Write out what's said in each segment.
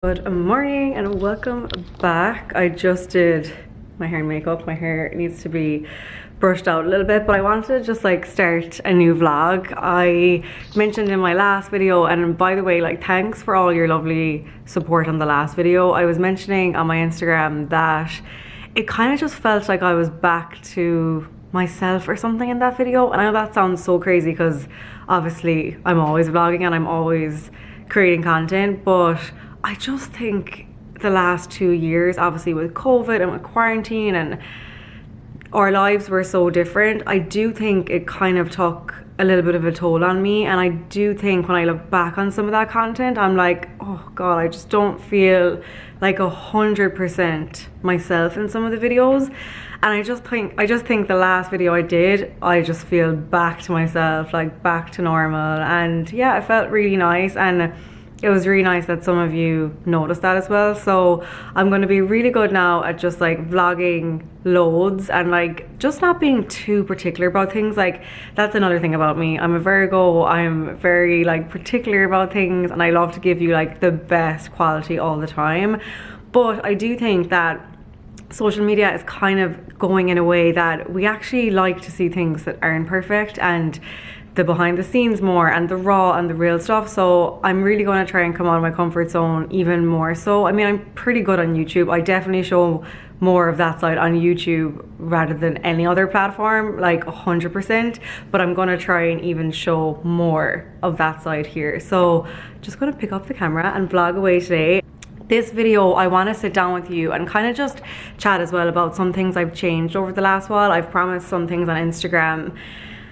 Good morning and welcome back. I just did my hair and makeup. My hair needs to be brushed out a little bit, but I wanted to just like start a new vlog. I mentioned in my last video, and by the way, like, thanks for all your lovely support on the last video. I was mentioning on my Instagram that it kind of just felt like I was back to myself or something in that video. And I know that sounds so crazy because obviously I'm always vlogging and I'm always creating content, but I just think the last 2 years, obviously with COVID and with quarantine, and our lives were so different, I do think it kind of took a little bit of a toll on me. And I do think when I look back on some of that content, I'm like, oh God, I just don't feel like 100% myself in some of the videos. And I just think the last video I did, I just feel back to myself, like back to normal. And yeah, it felt really nice, and it was really nice that some of you noticed that as well. So I'm going to be really good now at just like vlogging loads and like just not being too particular about things. Like, that's another thing about me. I'm a Virgo. I'm very like particular about things, and I love to give you like the best quality all the time. But I do think that social media is kind of going in a way that we actually like to see things that aren't perfect, and the behind the scenes more, and the raw and the real stuff. So I'm really going to try and come out of my comfort zone even more. So I mean, I'm pretty good on YouTube. I definitely show more of that side on YouTube rather than any other platform, like 100%, but I'm going to try and even show more of that side here. So just going to pick up the camera and vlog away today. This video, I want to sit down with you and kind of just chat as well about some things I've changed over the last while. I've promised some things on Instagram,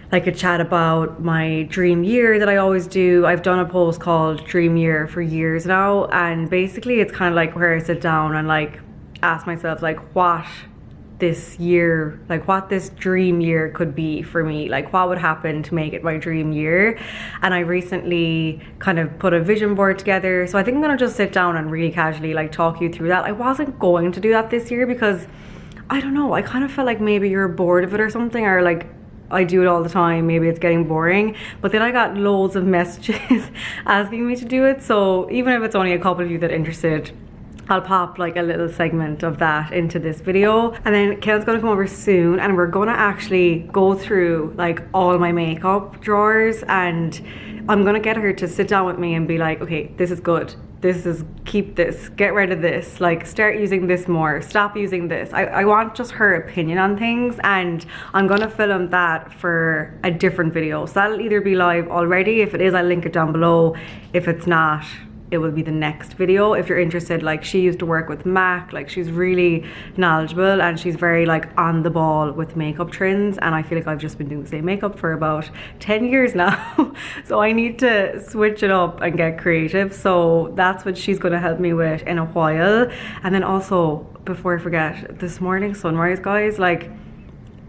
like a chat about my dream year that I always do. I've done a post called Dream Year for years now, and basically it's kind of like where I sit down and like ask myself like what this year, like what this dream year could be for me, like what would happen to make it my dream year. And I recently kind of put a vision board together, so I think I'm gonna just sit down and really casually like talk you through that. I wasn't going to do that this year because I don't know, I kind of felt like maybe you're bored of it or something, or like I do it all the time, maybe it's getting boring. But then I got loads of messages asking me to do it, so even if it's only a couple of you that are interested, I'll pop like a little segment of that into this video. And then Kayl's gonna come over soon, and we're gonna actually go through like all my makeup drawers, and I'm gonna get her to sit down with me and be like, okay, this is good, this is, keep this, get rid of this, like start using this more, stop using this. I want just her opinion on things, and I'm gonna film that for a different video. So that'll either be live already. If it is, I'll link it down below. If it's not, it will be the next video. If you're interested, like, she used to work with MAC, like she's really knowledgeable and she's very like on the ball with makeup trends, and I feel like I've just been doing the same makeup for about 10 years now. So I need to switch it up and get creative. So that's what she's going to help me with in a while. And then also, before I forget, this morning sunrise, guys, like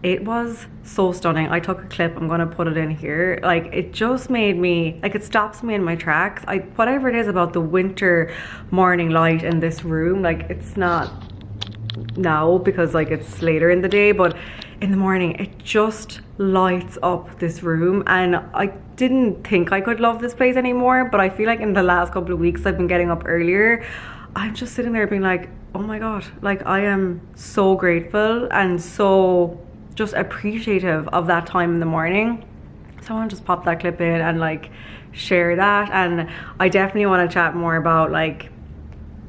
it was so stunning. I took a clip, I'm gonna put it in here. Like, it just made me, like, it stops me in my tracks. Whatever it is about the winter morning light in this room, like, it's not now because like it's later in the day, but in the morning it just lights up this room. And I didn't think I could love this place anymore, but I feel like in the last couple of weeks I've been getting up earlier. I'm just sitting there being like, oh my god, like I am so grateful and so just appreciative of that time in the morning. So I want to just pop that clip in and like share that. And I definitely want to chat more about like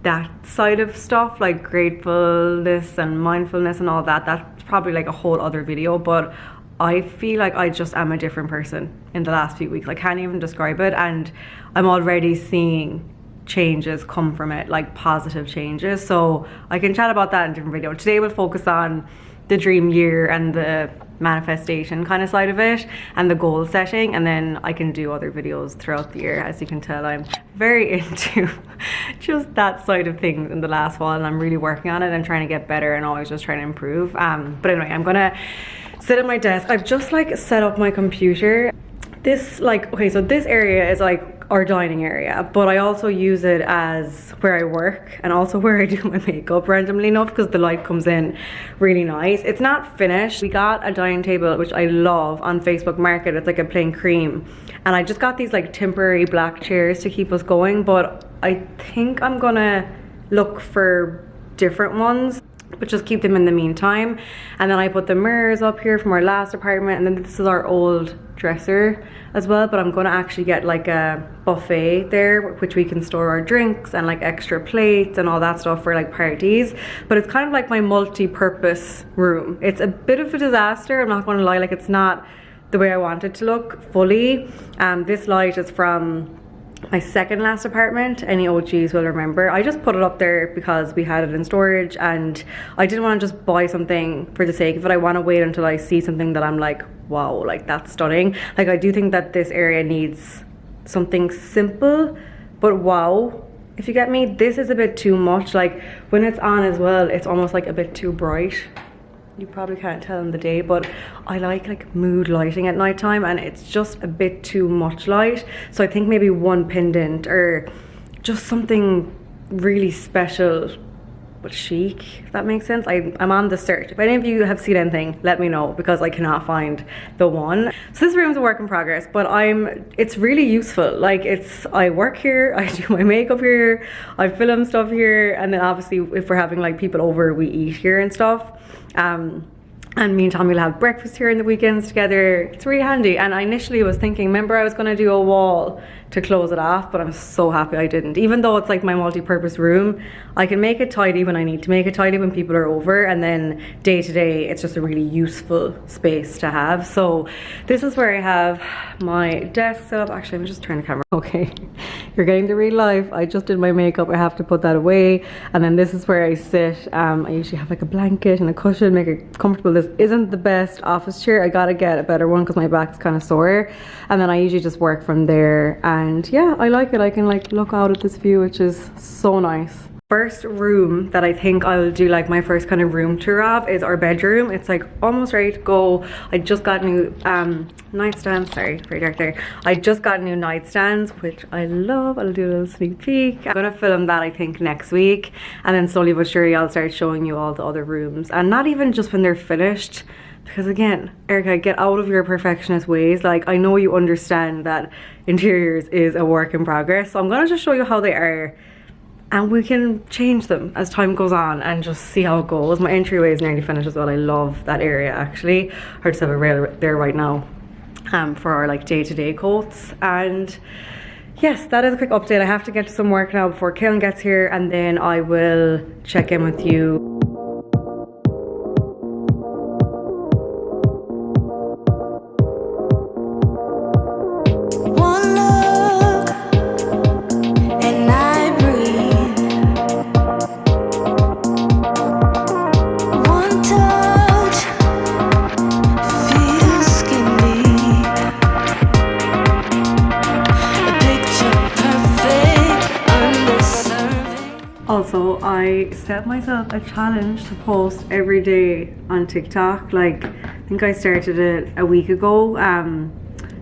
that side of stuff, like gratefulness and mindfulness and all that. That's probably like a whole other video, but I feel like I just am a different person in the last few weeks. I can't even describe it, and I'm already seeing changes come from it, like positive changes. So I can chat about that in a different video. Today we'll focus on the dream year and the manifestation kind of side of it and the goal setting, and then I can do other videos throughout the year. As you can tell, I'm very into just that side of things in the last while, and I'm really working on it and trying to get better and always just trying to improve. But anyway, I'm gonna sit at my desk. I've just like set up my computer. This like, okay, so this area is like or dining area, but I also use it as where I work and also where I do my makeup randomly enough, because the light comes in really nice. It's not finished. We got a dining table, which I love, on Facebook Market. It's like a plain cream, and I just got these like temporary black chairs to keep us going, but I think I'm gonna look for different ones, but just keep them in the meantime. And then I put the mirrors up here from our last apartment, and then this is our old dresser as well, but I'm gonna actually get like a buffet there, which we can store our drinks and like extra plates and all that stuff for like parties. But it's kind of like my multi-purpose room. It's a bit of a disaster, I'm not gonna lie. Like, it's not the way I want it to look fully. This light is from my second last apartment. Any OGs will remember. I just put it up there because we had it in storage, and I didn't want to just buy something for the sake of it. I want to wait until I see something that I'm like, wow, like that's stunning. Like, I do think that this area needs something simple but wow, if you get me. This is a bit too much. Like, when it's on as well, it's almost like a bit too bright. You probably can't tell in the day, but I like mood lighting at nighttime, and it's just a bit too much light. So I think maybe one pendant or just something really special but chic, if that makes sense. I'm on the search. If any of you have seen anything, let me know, because I cannot find the one. So this room's a work in progress, but it's really useful. Like, I work here, I do my makeup here, I film stuff here, and then obviously if we're having like people over, we eat here and stuff. And me and Tommy will have breakfast here in the weekends together. It's really handy. And I initially was thinking, remember I was going to do a wall to close it off, but I'm so happy I didn't. Even though it's like my multi-purpose room, I can make it tidy when I need to make it tidy when people are over, and then day to day it's just a really useful space to have. So this is where I have my desk set up. Actually, let me just turn the camera. Okay, you're getting the real life. I just did my makeup, I have to put that away, and then this is where I sit. I usually have like a blanket and a cushion, make it comfortable. This isn't the best office chair. I gotta get a better one because my back's kind of sore, and then I usually just work from there. And yeah, I like it. I can like look out at this view, which is so nice. First room that I think I'll do like my first kind of room tour of is our bedroom. It's like almost ready to go. I just got new nightstands. Sorry, very dark there. I just got new nightstands, which I love. I'll do a little sneak peek. I'm gonna film that I think next week, and then slowly but surely I'll start showing you all the other rooms, and not even just when they're finished. Because again, Erika, get out of your perfectionist ways. Like, I know you understand that interiors is a work in progress, so I'm gonna just show you how they are, and we can change them as time goes on and just see how it goes. My entryway is nearly finished as well. I love that area actually. I just have a rail there right now for our like day-to-day coats. And yes, that is a quick update. I have to get to some work now before Kaelin gets here, and then I will check in with you. Also, I set myself a challenge to post every day on TikTok. Like, I think I started it a week ago, and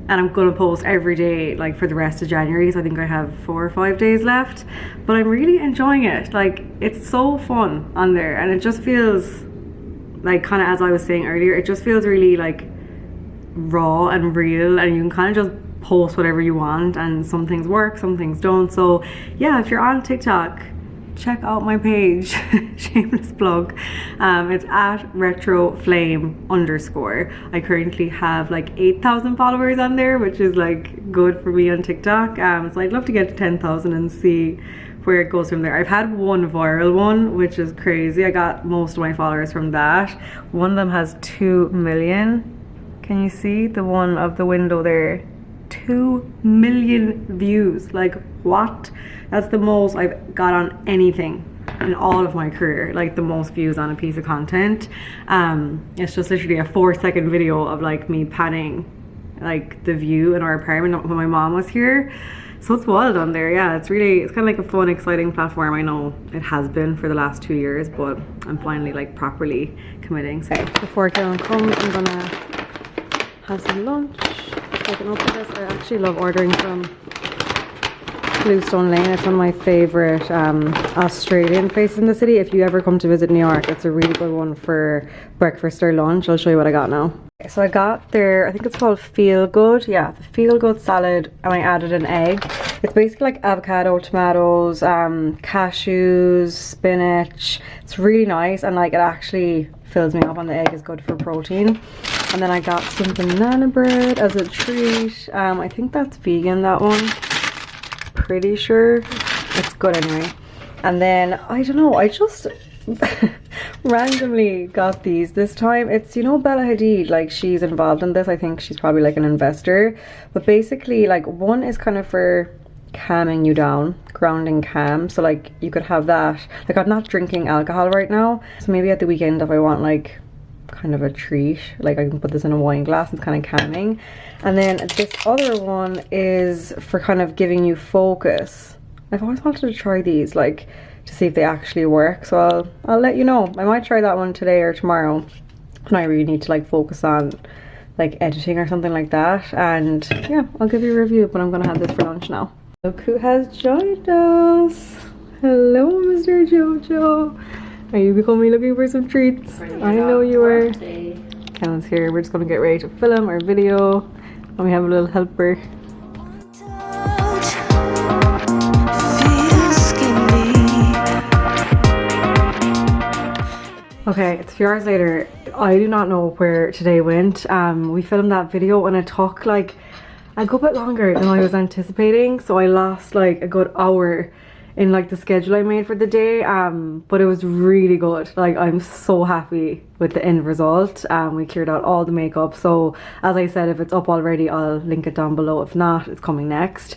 I'm gonna post every day like for the rest of January. So I think I have 4 or 5 days left, but I'm really enjoying it. Like, it's so fun on there, and it just feels like, kind of as I was saying earlier, it just feels really like raw and real, and you can kind of just post whatever you want, and some things work, some things don't. So yeah, if you're on TikTok, check out my page. Shameless plug. It's at retroflame_. I currently have like 8,000 followers on there, which is like good for me on TikTok. So I'd love to get to 10,000 and see where it goes from there. I've had one viral one, which is crazy. I got most of my followers from that. One of them has 2 million. Can you see the one of the window there? 2 million views. Like, what? That's the most I've got on anything in all of my career, like the most views on a piece of content. It's just literally a 4-second video of like me panning like the view in our apartment when my mom was here. So it's wild on there. Yeah, it's kind of like a fun, exciting platform. I know it has been for the last 2 years, but I'm finally like properly committing. So before Kaelin comes, I'm gonna have some lunch. I can open this. I actually love ordering from Bluestone Lane. It's one of my favourite Australian places in the city. If you ever come to visit New York, it's a really good one for breakfast or lunch. I'll show you what I got now. So I got their, I think it's called Feel Good. Yeah, the Feel Good salad, and I added an egg. It's basically like avocado, tomatoes, cashews, spinach. It's really nice, and like it actually fills me up, and the egg is good for protein. And then I got some banana bread as a treat. I think that's vegan, that one. Pretty sure. It's good anyway. And then, I don't know, I just randomly got these this time. It's, you know, Bella Hadid, like she's involved in this. I think she's probably like an investor. But basically, like, one is kind of for calming you down, grounding calm. So like you could have that. Like, I'm not drinking alcohol right now, so maybe at the weekend if I want like kind of a treat, like I can put this in a wine glass. It's kind of calming. And then this other one is for kind of giving you focus. I've always wanted to try these, like, to see if they actually work, so I'll let you know. I might try that one today or tomorrow, and I really need to like focus on like editing or something like that. And yeah, I'll give you a review, but I'm gonna have this for lunch now. Look who has joined us. Hello, Mr. Jojo. Are you coming looking for some treats? I know you are. Kevin's here. We're just gonna get ready to film our video, and we have a little helper. Okay, it's a few hours later. I do not know where today went. We filmed that video and it took like a good bit longer than I was anticipating. So I lost like a good hour in like the schedule I made for the day. But it was really good. Like, I'm so happy with the end result. We cleared out all the makeup. So as I said, if it's up already, I'll link it down below. If not, it's coming next.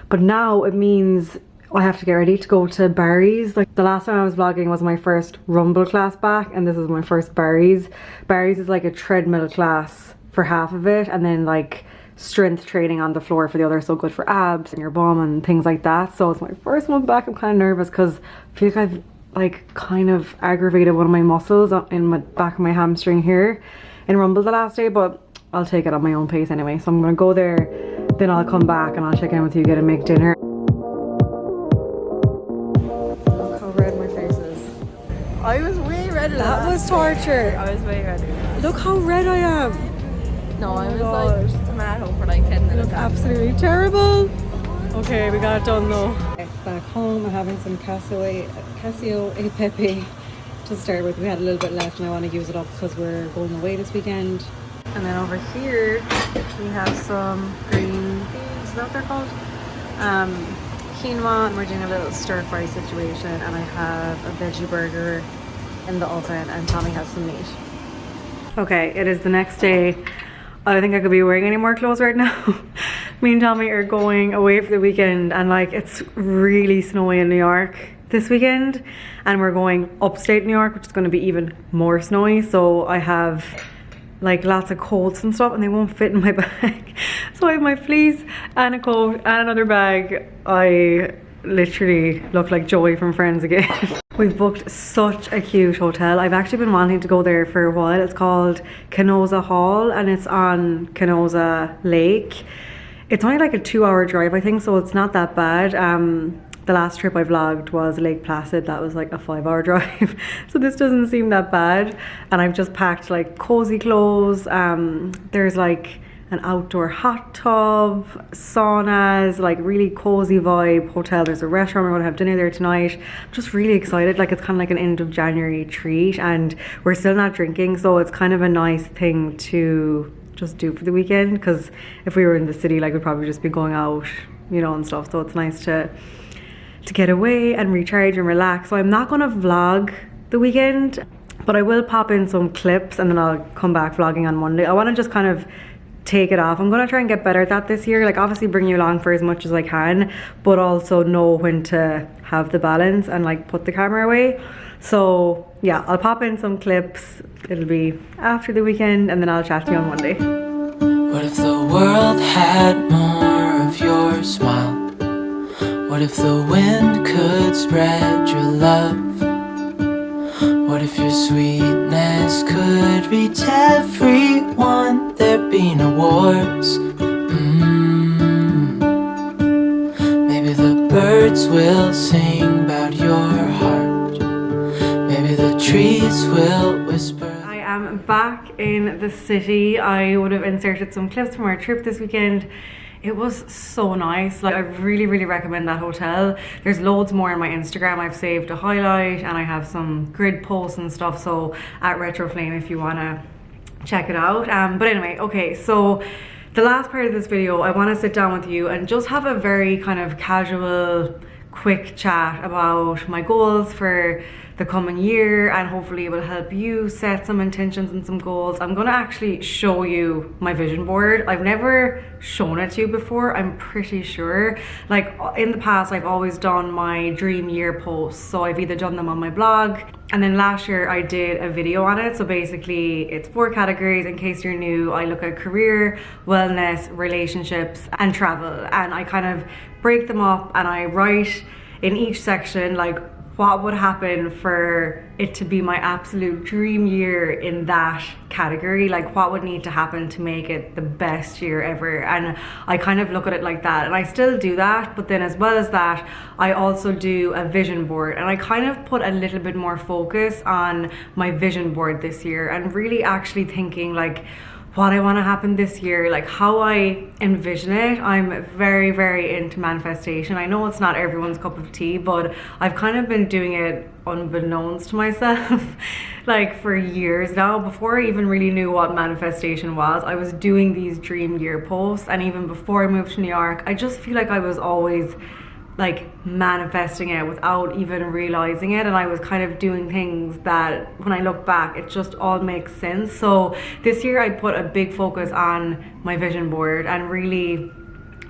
But now it means I have to get ready to go to Barry's. Like, the last time I was vlogging was my first Rumble class back, and this is my first Barry's. Barry's is like a treadmill class for half of it, and then like strength training on the floor for the other, so good for abs and your bum and things like that. So it's my first one back. I'm kind of nervous because I feel like I've like kind of aggravated one of my muscles in my back of my hamstring here in Rumble the last day, but I'll take it at my own pace anyway. So I'm gonna go there, then I'll come back and I'll check in with you, get and make dinner. I was way redder. That was torture. I was way redder. Look how red I am. No, I was like tomato for like 10 minutes. Look absolutely terrible. Okay, we got it done though. Back home, I'm having some Casio e Pepe to start with. We had a little bit left and I want to use it up because we're going away this weekend. And then over here, we have some green beans, is that what they're called? Quinoa, and we're doing a little stir fry situation, and I have a veggie burger in the oven, and Tommy has some meat. Okay, it is the next day. I don't think I could be wearing any more clothes right now. Me and Tommy are going away for the weekend, and like, it's really snowy in New York this weekend, and we're going upstate New York, which is going to be even more snowy. So I have like lots of coats and stuff, and they won't fit in my bag. So I have my fleece and a coat and another bag. I literally look like Joey from Friends again. We've booked such a cute hotel. I've actually been wanting to go there for a while. It's called Canosa Hall, and it's on Canosa Lake. It's only like a 2-hour drive, I think, so it's not that bad. The last trip I vlogged was Lake Placid. That was like a 5-hour drive. So this doesn't seem that bad. And I've just packed like cozy clothes. There's like an outdoor hot tub, saunas, like really cozy vibe hotel. There's a restaurant. We're gonna have dinner there tonight. I'm just really excited. Like, it's kind of like an end of January treat, and we're still not drinking, so it's kind of a nice thing to just do for the weekend, because if we were in the city, like, we'd probably just be going out, you know, and stuff. So it's nice to get away and recharge and relax. So I'm not gonna vlog the weekend, but I will pop in some clips and then I'll come back vlogging on Monday. I want to just kind of take it off. I'm gonna try and get better at that this year. Like, obviously bring you along for as much as I can, but also know when to have the balance and like put the camera away. So yeah, I'll pop in some clips. It'll be after the weekend, and then I'll chat to you on Monday. What if the world had more of your smile? What if the wind could spread your love? What if your sweetness could reach everyone? There'd be no wars. Maybe the birds will sing about your heart. Maybe the trees will whisper. I am back in the city. I would have inserted some clips from our trip this weekend. It was so nice. Like, I really recommend that hotel. There's loads more on my Instagram. I've saved a highlight and I have some grid posts and stuff, so at Retroflame if you want to check it out. But anyway, okay, so the last part of this video, I want to sit down with you and just have a very kind of casual, quick chat about my goals for the coming year, and hopefully it will help you set some intentions and some goals. I'm going to actually show you my vision board. I've never shown it to you before, I'm pretty sure. Like, in the past I've always done my dream year posts, so I've either done them on my blog, and then last year I did a video on it. So basically it's 4 categories. In case you're new, I look at career, wellness, relationships and travel, and I kind of break them up and I write in each section like what would happen for it to be my absolute dream year in that category, like what would need to happen to make it the best year ever. And I kind of look at it like that, and I still do that, but then as well as that I also do a vision board, and I kind of put a little bit more focus on my vision board this year and really actually thinking like what I want to happen this year, like how I envision it. I'm very into manifestation. I know it's not everyone's cup of tea, but I've kind of been doing it unbeknownst to myself like for years now. Before I even really knew what manifestation was, I was doing these dream year posts, and even before I moved to New York, I just feel like I was always like manifesting it without even realizing it, and I was kind of doing things that when I look back it just all makes sense. So this year I put a big focus on my vision board and really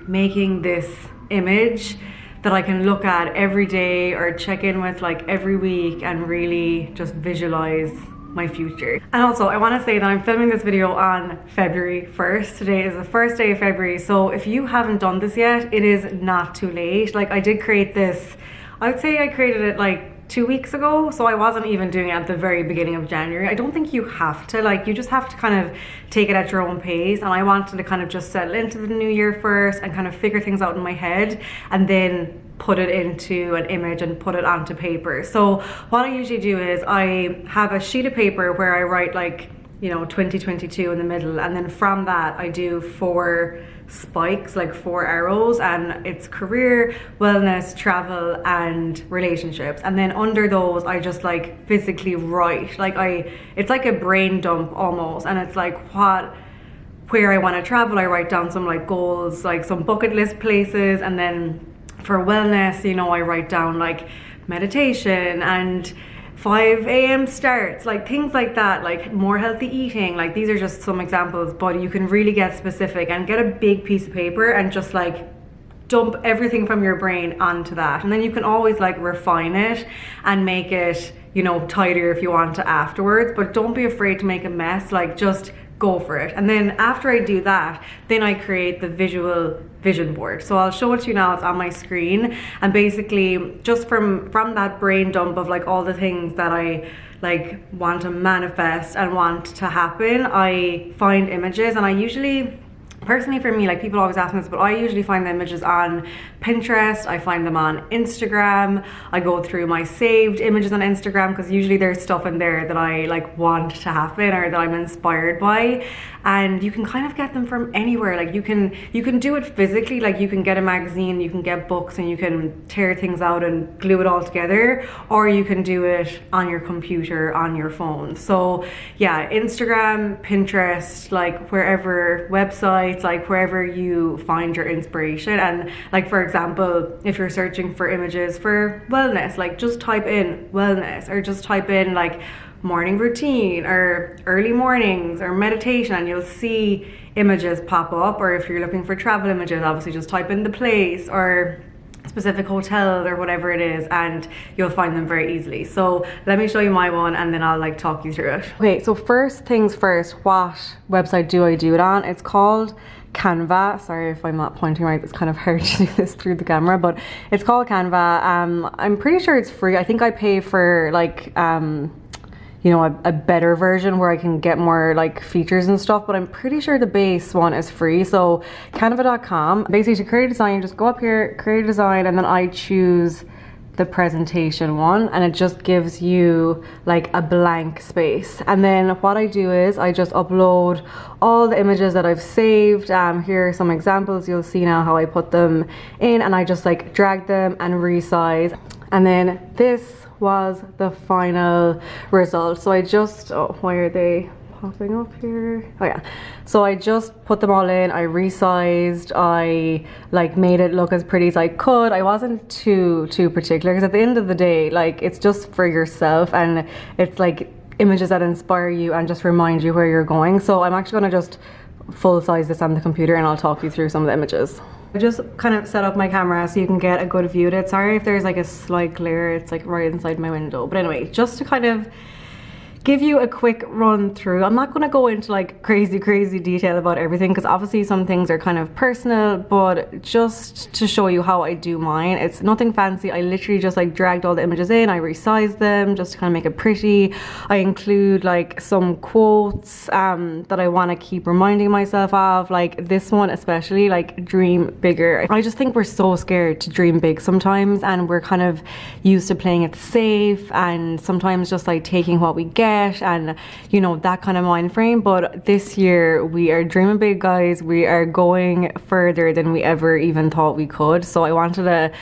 making this image that I can look at every day or check in with like every week and really just visualize my future. And also I want to say that I'm filming this video on February 1st. Today is the first day of February, so if you haven't done this yet, it is not too late. Like, I did create this, I would say I created it like 2 weeks ago, so I wasn't even doing it at the very beginning of January. I don't think you have to, like, you just have to kind of take it at your own pace, and I wanted to kind of just settle into the new year first and kind of figure things out in my head and then put it into an image and put it onto paper. So what I usually do is I have a sheet of paper where I write like, you know, 2022 in the middle, and then from that I do 4 spikes, like 4 arrows, and it's career, wellness, travel and relationships. And then under those I just like physically write, like it's like a brain dump almost, and it's like where I want to travel. I write down some like goals, like some bucket list places, and then for wellness, you know, I write down like meditation and 5 a.m. starts, like things like that, like more healthy eating. Like, these are just some examples, but you can really get specific and get a big piece of paper and just like dump everything from your brain onto that. And then you can always like refine it and make it, you know, tidier if you want to afterwards, but don't be afraid to make a mess. Like, just go for it. And then after I do that, then I create the visual vision board. So I'll show it to you now. It's on my screen, and basically just from that brain dump of like all the things that I like want to manifest and want to happen, I find images. And I usually, personally for me, like, people always ask me this, but I usually find the images on Pinterest, I find them on Instagram, I go through my saved images on Instagram, because usually there's stuff in there that I like want to happen or that I'm inspired by. And you can kind of get them from anywhere. Like, you can do it physically, like you can get a magazine, you can get books, and you can tear things out and glue it all together, or you can do it on your computer, on your phone. So yeah, Instagram, Pinterest, like wherever, websites, like wherever you find your inspiration. And like, for example, if you're searching for images for wellness, like just type in wellness, or just type in like morning routine or early mornings or meditation, and you'll see images pop up. Or if you're looking for travel images, obviously just type in the place or specific hotel or whatever it is, and you'll find them very easily. So let me show you my one, and then I'll like talk you through it. Okay, so first things first, what website do I do it on? It's called Canva. Sorry if I'm not pointing right, it's kind of hard to do this through the camera, but it's called Canva. I'm pretty sure it's free. I think I pay for like you know, a better version where I can get more like features and stuff, but I'm pretty sure the base one is free. So canva.com, basically to create a design, you just go up here, create a design, and then I choose the presentation one, and it just gives you like a blank space. And then what I do is I just upload all the images that I've saved. Here are some examples. You'll see now how I put them in, and I just like drag them and resize. And then this was the final result. So I just, oh, why are they popping up here? Oh yeah, so I just put them all in, I resized, I like made it look as pretty as I could. I wasn't too particular, because at the end of the day, like, it's just for yourself, and it's like images that inspire you and just remind you where you're going. So I'm actually going to just full size this on the computer, and I'll talk you through some of the images. I just kind of set up my camera so you can get a good view of it. Sorry if there's like a slight glare, it's like right inside my window. But anyway, just to kind of give you a quick run through. I'm not going to go into like crazy detail about everything, because obviously some things are kind of personal, but just to show you how I do mine, it's nothing fancy. I literally just like dragged all the images in, I resized them just to kind of make it pretty. I include like some quotes that I want to keep reminding myself of, like this one especially, like dream bigger. I just think we're so scared to dream big sometimes, and we're kind of used to playing it safe and sometimes just like taking what we get, and you know, that kind of mind frame. But this year we are dreaming big, guys. We are going further than we ever even thought we could. So I wanted to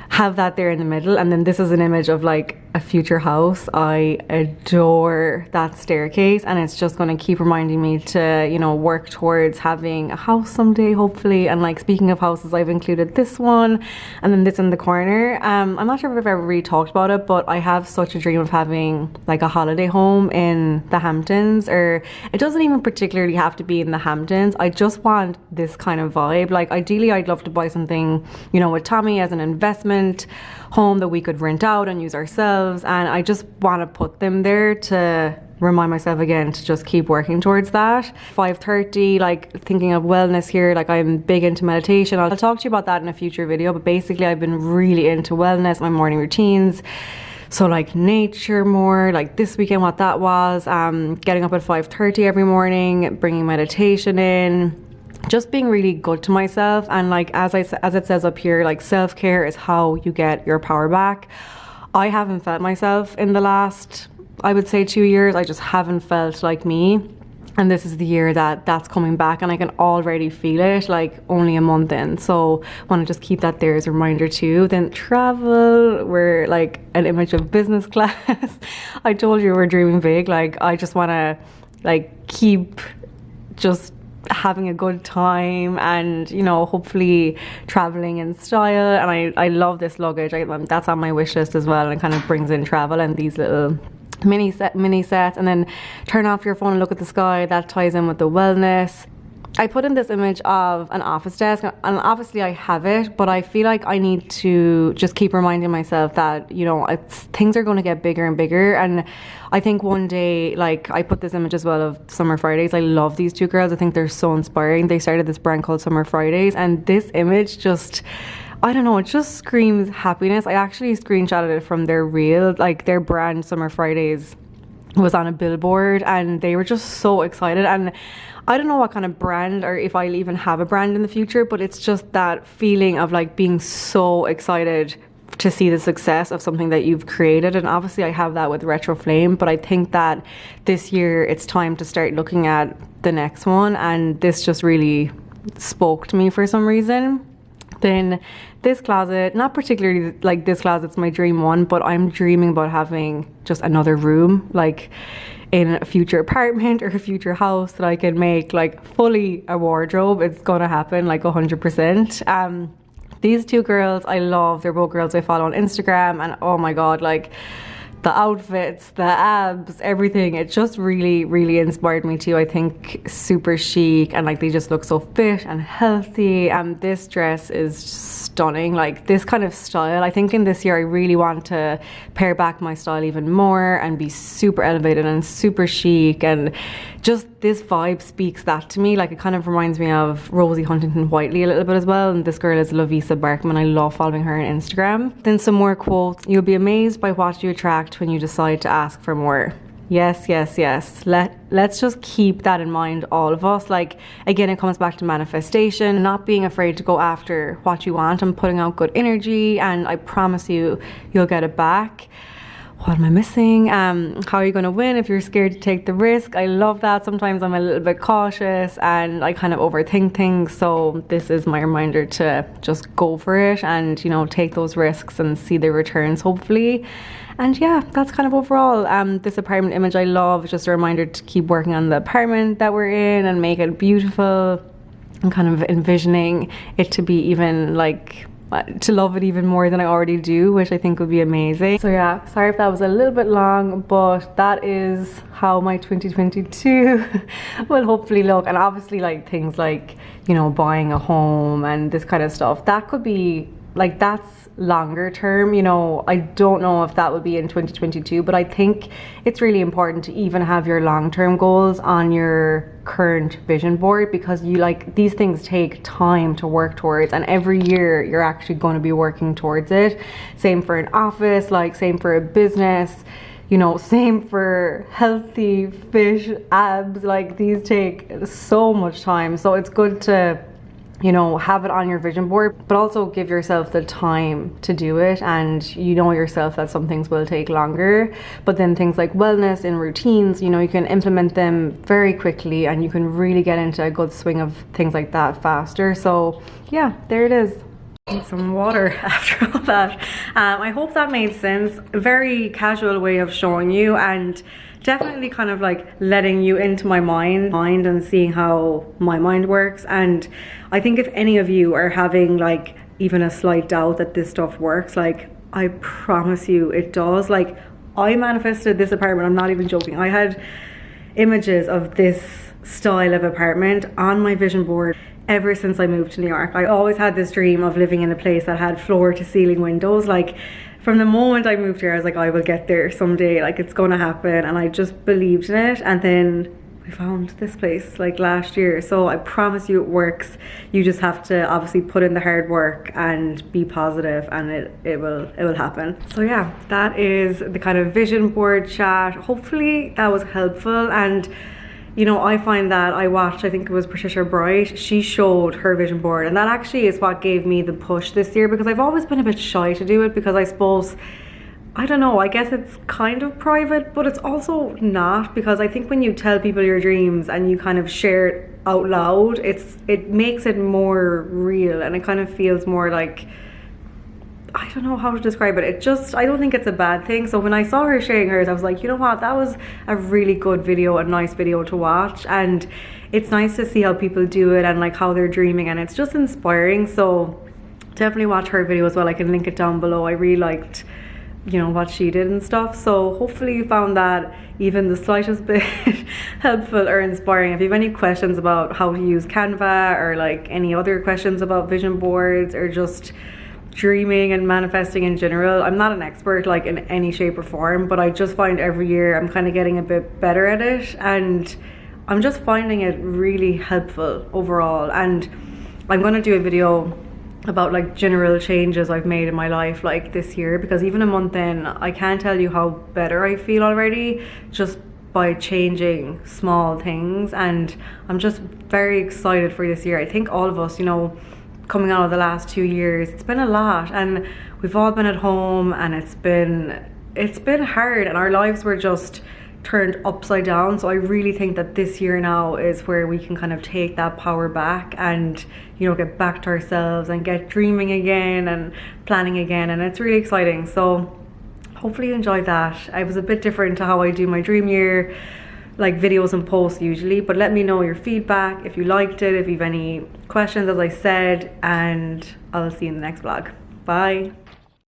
have that there in the middle. And then this is an image of like a future house. I adore that staircase, and it's just going to keep reminding me to, you know, work towards having a house someday, hopefully. And like, speaking of houses, I've included this one, and then this in the corner. I'm not sure if I've ever really talked about it, but I have such a dream of having like a holiday home in the Hamptons, or it doesn't even particularly have to be in the Hamptons. I just want this kind of vibe. Like, ideally I'd love to buy something, you know, with Tommy as an investment home that we could rent out and use ourselves, and I just want to put them there to remind myself again to just keep working towards that. 5:30, like thinking of wellness here, like I'm big into meditation. I'll talk to you about that in a future video, but basically I've been really into wellness, my morning routines. So like nature more, like this weekend what that was, getting up at 5:30 every morning, bringing meditation in, just being really good to myself. And like, as it says up here, like self-care is how you get your power back. I haven't felt myself in the last, I would say, 2 years. I just haven't felt like me, and this is the year that that's coming back, and I can already feel it like only a month in. So I want to just keep that there as a reminder too. Then travel, we're like an image of business class. I told you we're dreaming big. Like, I just want to like keep just having a good time, and you know, hopefully traveling in style. And I love this luggage. That's on my wish list as well, and it kind of brings in travel and these little mini sets. And then turn off your phone and look at the sky. That ties in with the wellness. I put in this image of an office desk, and obviously I have it, but I feel like I need to just keep reminding myself that, you know, things are going to get bigger and bigger. And I think one day, like, I put this image as well of Summer Fridays. I love these two girls. I think they're so inspiring. They started this brand called Summer Fridays, and this image just, I don't know, it just screams happiness. I actually screenshotted it from their reel, like their brand Summer Fridays was on a billboard, and they were just so excited. And I don't know what kind of brand, or if I'll even have a brand in the future, but it's just that feeling of like being so excited to see the success of something that you've created. And obviously I have that with Retro Flame, but I think that this year it's time to start looking at the next one, and this just really spoke to me for some reason. Then this closet, not particularly like this closet's my dream one, but I'm dreaming about having just another room, like in a future apartment or a future house, that I can make like fully a wardrobe. It's gonna happen like 100%. These two girls I love. They're both girls I follow on Instagram, and oh my god, like the outfits, the abs, everything, it just really inspired me too. I think super chic, and like they just look so fit and healthy. And this dress is stunning. Like this kind of style, I think in this year I really want to pare back my style even more and be super elevated and super chic, and just this vibe speaks that to me. Like it kind of reminds me of Rosie Huntington-Whiteley a little bit as well, and this girl is Lovisa Berkman. I love following her on Instagram. Then some more quotes. You'll be amazed by what you attract when you decide to ask for more. Yes, yes, yes. Let's just keep that in mind, all of us. Like, again, it comes back to manifestation, not being afraid to go after what you want and putting out good energy, and I promise you, you'll get it back. What am I missing? How are you going to win if you're scared to take the risk? I love that. Sometimes I'm a little bit cautious and I kind of overthink things. So this is my reminder to just go for it and, you know, take those risks and see the returns, hopefully. And yeah, that's kind of overall. This apartment image I love. Just a reminder to keep working on the apartment that we're in and make it beautiful, and kind of envisioning it to be even like, to love it even more than I already do, which I think would be amazing. So yeah, sorry if that was a little bit long, but that is how my 2022 will hopefully look. And obviously, like, things like, you know, buying a home and this kind of stuff, that could be like, that's longer term. You know, I don't know if that will be in 2022, but I think it's really important to even have your long-term goals on your current vision board, because you, like, these things take time to work towards, and every year you're actually going to be working towards it. Same for an office, like, same for a business, you know, same for healthy fish abs. Like, these take so much time, so it's good to, you know, have it on your vision board, but also give yourself the time to do it. And you know yourself that some things will take longer, but then things like wellness and routines, you know, you can implement them very quickly and you can really get into a good swing of things like that faster. So yeah, there it is. Need some water after all that. I hope that made sense. A very casual way of showing you, and definitely kind of like letting you into my mind and seeing how my mind works. And I think if any of you are having like even a slight doubt that this stuff works, like, I promise you it does. Like, I manifested this apartment, I'm not even joking. I had images of this style of apartment on my vision board ever since I moved to New York. I always had this dream of living in a place that had floor to ceiling windows. Like, from the moment I moved here, I was like, I will get there someday, like, it's gonna happen. And I just believed in it. And then we found this place like last year. So I promise you it works. You just have to obviously put in the hard work and be positive, and it will happen. So yeah, that is the kind of vision board chat. Hopefully that was helpful. And you know, I find that I watched, I think it was Patricia Bright, she showed her vision board, and that actually is what gave me the push this year, because I've always been a bit shy to do it, because I suppose, I don't know, I guess it's kind of private, but it's also not, because I think when you tell people your dreams and you kind of share it out loud, it makes it more real, and it kind of feels more like, I don't know how to describe it. It just, I don't think it's a bad thing. So when I saw her sharing hers, I was like, you know what, that was a really good video, a nice video to watch. And it's nice to see how people do it and like how they're dreaming, and it's just inspiring. So definitely watch her video as well. I can link it down below. I really liked, you know, what she did and stuff. So hopefully you found that even the slightest bit helpful or inspiring. If you have any questions about how to use Canva, or like any other questions about vision boards, or just dreaming and manifesting in general, I'm not an expert like in any shape or form, but I just find every year I'm kind of getting a bit better at it, and I'm just finding it really helpful overall. And I'm going to do a video about like general changes I've made in my life like this year, because even a month in, I can't tell you how better I feel already just by changing small things. And I'm just very excited for this year. I think all of us, you know, coming out of the last 2 years, it's been a lot, and we've all been at home, and it's been hard, and our lives were just turned upside down. So I really think that this year now is where we can kind of take that power back and, you know, get back to ourselves and get dreaming again and planning again, and it's really exciting. So hopefully you enjoyed that. I was a bit different to how I do my dream year like videos and posts usually, but let me know your feedback if you liked it, if you have any questions, as I said, and I'll see you in the next vlog. Bye.